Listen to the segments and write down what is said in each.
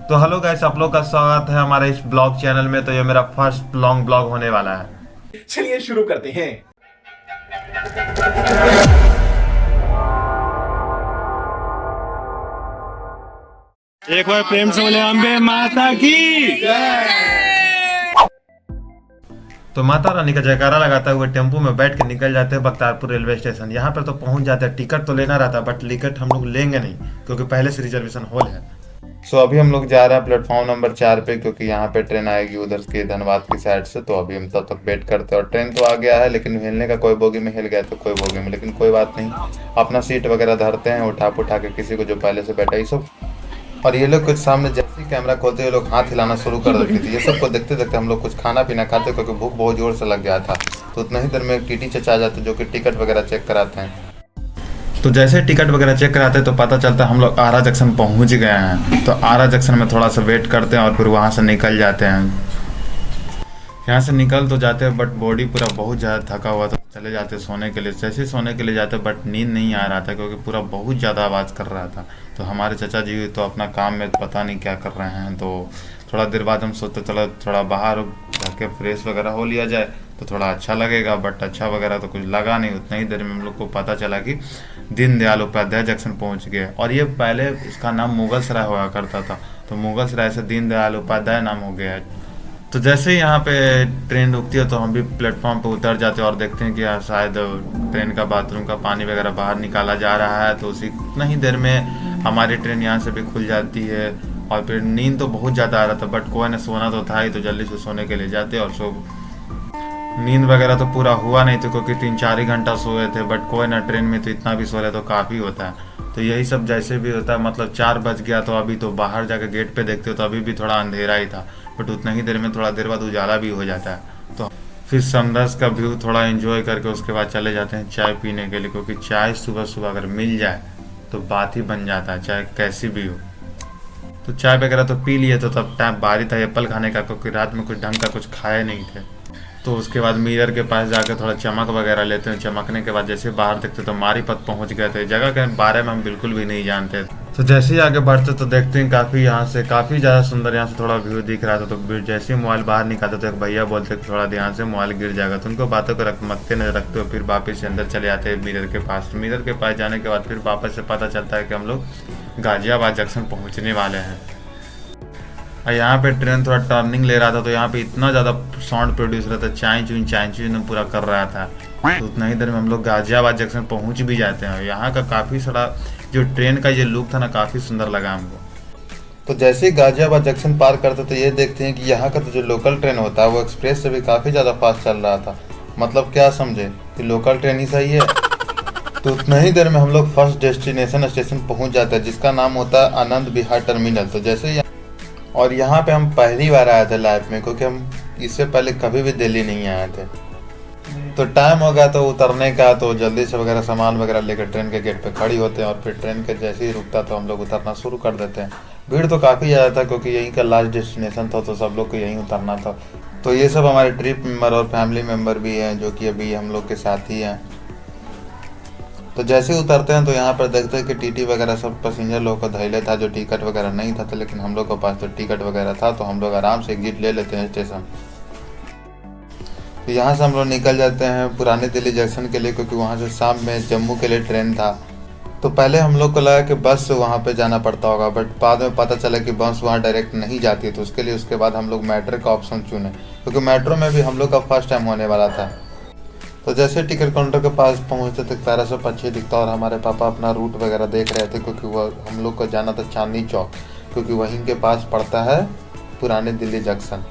तो hello guys, आप लोग का स्वागत है हमारे इस ब्लॉग चैनल में। तो ये मेरा फर्स्ट लॉन्ग ब्लॉग होने वाला है। चलिए शुरू करते हैं। एक बार प्रेम से बोले अम्बे माता की। तो माता रानी का जयकारा लगाते हुए टेम्पो में बैठ के निकल जाते हैं बख्तियारपुर रेलवे स्टेशन। यहाँ पर तो पहुंच जाते हैं। टिकट तो लेना रहता है बट टिकट हम लोग लेंगे नहीं क्योंकि पहले से रिजर्वेशन होल है। सो अभी हम लोग जा रहे हैं प्लेटफॉर्म नंबर 4 पे, क्योंकि यहाँ पे ट्रेन आएगी उधर के धनबाद की साइड से। तो अभी हम तब तक वेट करते हैं। और ट्रेन तो आ गया है, लेकिन हिलने का कोई बोगी में हिल गया तो कोई बोगी में, लेकिन कोई बात नहीं। अपना सीट वगैरह धरते हैं, उठा के किसी को जो पहले से बैठा, ये सब। और ये लोग कुछ सामने जैसे ही कैमरा खोलते ये लोग हाथ हिलाना शुरू कर देती थी। ये सब को देखते देखते हम लोग कुछ खाना पीना खाते, क्योंकि भूख बहुत जोर से लग गया था। तो उतना ही देर में एक टीटी चचा आ जाते जो कि टिकट वगैरह चेक कराते हैं। तो जैसे टिकट वगैरह चेक कराते हैं तो पता चलता है हम लोग आरा जंक्शन पहुंच गए हैं। तो आरा जंक्शन में थोड़ा सा वेट करते हैं और फिर वहां से निकल जाते हैं। यहाँ से निकल तो जाते हैं बट बॉडी पूरा बहुत ज़्यादा थका हुआ, तो चले जाते सोने के लिए। जैसे सोने के लिए जाते बट नींद नहीं आ रहा था क्योंकि पूरा बहुत ज़्यादा आवाज़ कर रहा था। तो हमारे चाचा जी तो अपना काम में पता नहीं क्या कर रहे हैं। तो थोड़ा देर बाद हम सोचते चलो थोड़ा बाहर जाके फ्रेश वगैरह हो लिया जाए तो थोड़ा अच्छा लगेगा। बट अच्छा वगैरह तो कुछ लगा नहीं। उतना ही देर में हम लोग को पता चला कि दीनदयाल उपाध्याय जंक्शन पहुंच गए। और ये पहले इसका नाम मुगल सराय हुआ करता था, तो मुगल सराय से दीनदयाल उपाध्याय नाम हो गया है। तो जैसे ही यहाँ पे ट्रेन रुकती है तो हम भी प्लेटफॉर्म पे उतर जाते हैं और देखते हैं कि यहाँ शायद ट्रेन का बाथरूम का पानी वगैरह बाहर निकाला जा रहा है। तो उसी उतना ही देर में हमारी ट्रेन यहाँ से भी खुल जाती है। और फिर नींद तो बहुत ज़्यादा आ रहा था बट कोई ने सोना तो था ही, तो जल्दी से सोने के लिए जाते। और सो नींद वगैरह तो पूरा हुआ नहीं था क्योंकि 3-4 ही घंटा सोए थे। बट कोई ना, ट्रेन में तो इतना भी सो रहे तो काफ़ी होता है। तो यही सब जैसे भी होता है, मतलब 4 बज गया तो अभी तो बाहर जाके गेट पे देखते हो तो अभी भी थोड़ा अंधेरा ही था। बट उतना ही देर में थोड़ा देर बाद उजाला भी हो जाता है। तो फिर सनराइज का व्यू थोड़ा एंजॉय करके उसके बाद चले जाते हैं चाय पीने के लिए, क्योंकि चाय सुबह सुबह अगर मिल जाए तो बात ही बन जाता है, चाहे कैसी भी हो। तो चाय वगैरह तो पी लिए। तो तब टाइम बारी था एप्पल खाने का, क्योंकि रात में कुछ ढंग का कुछ खाए नहीं थे। तो उसके बाद मिरर के पास जाकर थोड़ा चमक वगैरह लेते हैं। चमकने के बाद जैसे बाहर देखते तो मारीपत पहुंच गए थे। जगह के बारे में हम बिल्कुल भी नहीं जानते। तो जैसे ही आगे बढ़ते तो देखते हैं काफ़ी यहाँ से काफ़ी ज़्यादा सुंदर यहाँ से थोड़ा व्यू दिख रहा था। तो जैसे ही मोबाइल बाहर निकालते तो एक भैया बोलते कि थोड़ा ध्यान से मोबाइल गिर जाएगा। तो उनको बातों को मद्दे नजर रखते हुए फिर वापस से अंदर चले आते हैं मिरर के पास। मिरर के पास जाने के बाद फिर वापस से पता चलता है कि हम लोग गाजियाबाद जंक्शन पहुँचने वाले हैं। और यहाँ पे ट्रेन थोड़ा टर्निंग ले रहा था तो यहाँ पे इतना ज़्यादा साउंड प्रोड्यूस रहा था, चाय चूँ पूरा कर रहा था। तो उतना ही देर में हम लोग गाजियाबाद जंक्शन पहुँच भी जाते हैं। यहाँ का काफ़ी सारा जो ट्रेन का ये लुक था ना, काफ़ी सुंदर लगा हमको। तो जैसे ही गाजियाबाद जंक्शन पार करते तो ये देखते हैं कि यहाँ का तो जो लोकल ट्रेन होता है वो एक्सप्रेस से भी काफ़ी ज़्यादा फास्ट चल रहा था। मतलब क्या समझे कि लोकल ट्रेन ही सही है। तो उतना ही देर में हम लोग फर्स्ट डेस्टिनेशन स्टेशन पहुँच जाते हैं, जिसका नाम होता है आनंद विहार टर्मिनल। तो जैसे और यहाँ पे हम पहली बार आए थे लाइफ में, क्योंकि हम इससे पहले कभी भी दिल्ली नहीं आए थे। तो टाइम हो गया तो उतरने का, तो जल्दी से वगैरह सामान वगैरह लेकर ट्रेन के गेट पे खड़ी होते हैं। और फिर ट्रेन के जैसे ही रुकता तो हम लोग उतरना शुरू कर देते हैं। भीड़ तो काफ़ी ज़्यादा था क्योंकि यहीं का लास्ट डेस्टिनेशन था, तो सब लोग को यहीं उतरना था। तो ये सब हमारे ट्रिप मेंबर और फैमिली मेम्बर भी हैं जो कि अभी हम लोग के साथ ही हैं। तो जैसे ही उतरते हैं तो यहाँ पर देखते हैं कि टीटी वगैरह सब पैसेंजर लोगों को धैले था, जो टिकट वगैरह नहीं था। तो लेकिन हम लोग के पास तो टिकट वगैरह था, तो हम लोग आराम से एग्जिट ले लेते हैं स्टेशन। तो यहाँ से हम लोग निकल जाते हैं पुरानी दिल्ली जंक्शन के लिए, क्योंकि वहाँ से शाम में जम्मू के लिए ट्रेन था। तो पहले हम लोग को लगा कि बस से वहाँ पे जाना पड़ता होगा, बट बाद में पता चला कि बस वहाँ डायरेक्ट नहीं जाती है। तो उसके लिए उसके बाद हम लोग मेट्रो का ऑप्शन चुने, क्योंकि मेट्रो में भी हम लोग का फर्स्ट टाइम होने वाला था। तो जैसे टिकट काउंटर के पास पहुंचते थे प्यारा सा पक्षी दिखता और हमारे पापा अपना रूट वगैरह देख रहे थे, क्योंकि वह हम लोग को जाना था चांदनी चौक, क्योंकि वहीं के पास पड़ता है पुरानी दिल्ली जंक्शन।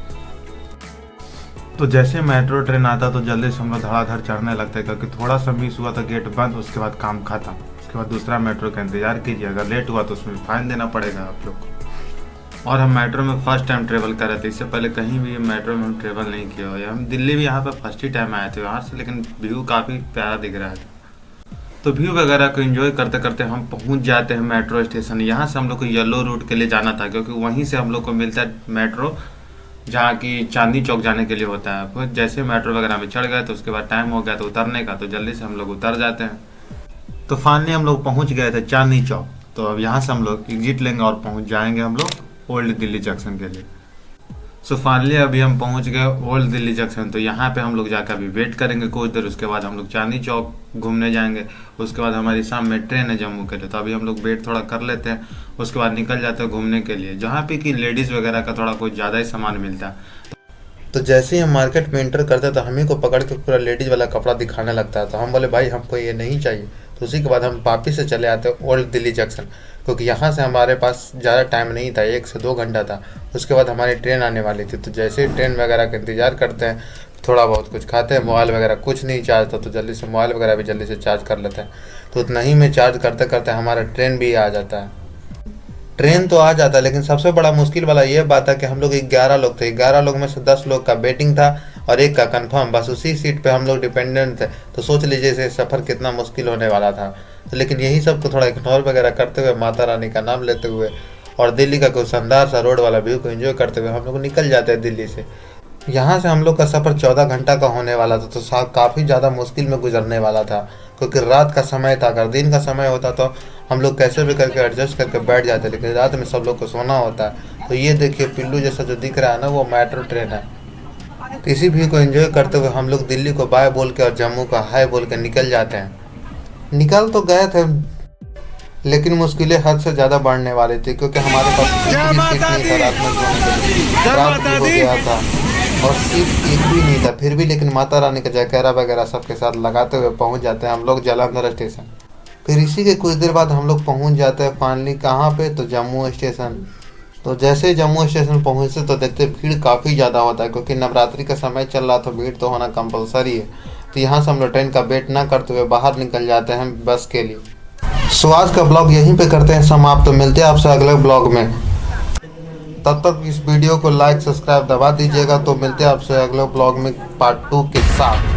तो जैसे मेट्रो ट्रेन आता तो जल्दी से हम लोग धड़ाधड़ चढ़ने लगते, क्योंकि थोड़ा सा मिस हुआ था गेट बंद, उसके बाद काम खत्म। उसके बाद दूसरा मेट्रो का इंतजार कीजिए, अगर लेट हुआ तो उसमें फाइन देना पड़ेगा आप लोग को। और हम मेट्रो में फर्स्ट टाइम ट्रेवल कर रहे थे, इससे पहले कहीं भी मेट्रो में हम ट्रेवल नहीं किया हुआ है। हम दिल्ली भी यहाँ पर फर्स्ट ही टाइम आए थे यहाँ से, लेकिन व्यू काफ़ी प्यारा दिख रहा था। तो व्यू वगैरह को एंजॉय करते करते हम पहुँच जाते हैं मेट्रो स्टेशन। यहाँ से हम लोग को येलो रूट के लिए जाना था, क्योंकि वहीं से हम लोग को मिलता है मेट्रो, जहाँ की चांदनी चौक जाने के लिए होता है। फिर जैसे मेट्रो वगैरह में चढ़ गए तो उसके बाद टाइम हो गया तो उतरने का, तो जल्दी से हम लोग उतर जाते हैं। तो फाइनली हम लोग पहुँच गए थे चांदनी चौक। तो अब यहाँ से हम लोग एग्जिट लेंगे और पहुँच जाएंगे हम लोग ओल्ड दिल्ली जंक्शन के लिए। सो फाइनली अभी हम पहुंच गए ओल्ड दिल्ली जंक्शन। तो यहाँ पे हम लोग जाकर अभी वेट करेंगे कुछ देर, उसके बाद हम लोग चांदनी चौक घूमने जाएंगे। उसके बाद हमारी शाम में ट्रेन है जम्मू के लिए, तो अभी हम लोग वेट थोड़ा कर लेते हैं, उसके बाद निकल जाते हैं घूमने के लिए, जहाँ पे कि लेडीज़ वगैरह का थोड़ा कुछ ज़्यादा ही सामान मिलता है। तो जैसे ही हम मार्केट में एंटर करते हैं तो हम ही को पकड़ के पूरा लेडीज़ वाला कपड़ा दिखाने लगता है। तो हम बोले भाई हमको ये नहीं चाहिए। तो उसी के बाद हम वापिस से चले आते हैं ओल्ड दिल्ली जंक्शन, क्योंकि यहाँ से हमारे पास ज़्यादा टाइम नहीं था, 1 से 2 घंटा था। उसके बाद हमारी ट्रेन आने वाली थी। तो जैसे ही ट्रेन वगैरह का इंतज़ार करते हैं, थोड़ा बहुत कुछ खाते हैं, मोबाइल वगैरह कुछ नहीं चार्ज था तो जल्दी से मोबाइल वगैरह भी जल्दी से चार्ज कर लेते हैं। तो उतना ही में चार्ज करते करते हमारा ट्रेन भी आ जाता है। ट्रेन तो आ जाता है, लेकिन सबसे बड़ा मुश्किल वाला ये बात है कि हम लोग 11 लोग थे। 11 लोग में से 10 लोग का वेटिंग था और 1 का कंफर्म। बस उसी सीट पे हम लोग डिपेंडेंट थे। तो सोच लीजिए इसे सफ़र कितना मुश्किल होने वाला था। तो लेकिन यही सब को थोड़ा इग्नोर वगैरह करते हुए, माता रानी का नाम लेते हुए और दिल्ली का कुछ शानदार सा रोड वाला व्यू को एंजॉय करते हुए हम लोग निकल जाते हैं दिल्ली से। यहाँ से हम लोग का सफ़र 14 घंटा का होने वाला था। तो काफ़ी ज़्यादा मुश्किल में गुजरने वाला था, क्योंकि रात का समय था। अगर दिन का समय होता तो हम लोग कैसे भी करके एडजस्ट करके बैठ जाते, लेकिन रात में सब लोग को सोना होता है। तो ये देखिए पिल्लू जैसा जो दिख रहा है ना, वो मेट्रो ट्रेन है। तो इसी व्यू को एंजॉय करते हुए हम लोग दिल्ली को बाय बोल के और जम्मू का हाय बोल के निकल जाते हैं। निकल तो गए थे, लेकिन मुश्किलें हद से ज़्यादा बढ़ने वाली थी, क्योंकि हमारे पास एक भी सीट नहीं था रात में सोने के लिए। रात भी हो गया था और सीट एक भी नहीं था। फिर भी लेकिन माता रानी का जयकारा वगैरह सबके साथ लगाते हुए पहुंच जाते हैं हम लोग जालंधर स्टेशन। फिर इसी के कुछ देर बाद हम लोग पहुंच जाते हैं फाइनली कहाँ पे, तो जम्मू स्टेशन। तो जैसे ही जम्मू स्टेशन पहुँचते तो देखते भीड़ काफ़ी ज़्यादा होता है, क्योंकि नवरात्रि का समय चल रहा, तो भीड़ तो होना कंपलसरी है। तो यहाँ से हम लोग ट्रेन का वेट ना करते हुए बाहर निकल जाते हैं बस के लिए। सो आज का ब्लॉग यहीं पे करते हैं समाप्त। तो मिलते हैं आपसे अगले ब्लॉग में। तब तक इस वीडियो को लाइक सब्सक्राइब दबा दीजिएगा। तो मिलते हैं आपसे अगले ब्लॉग में पार्ट 2 के साथ।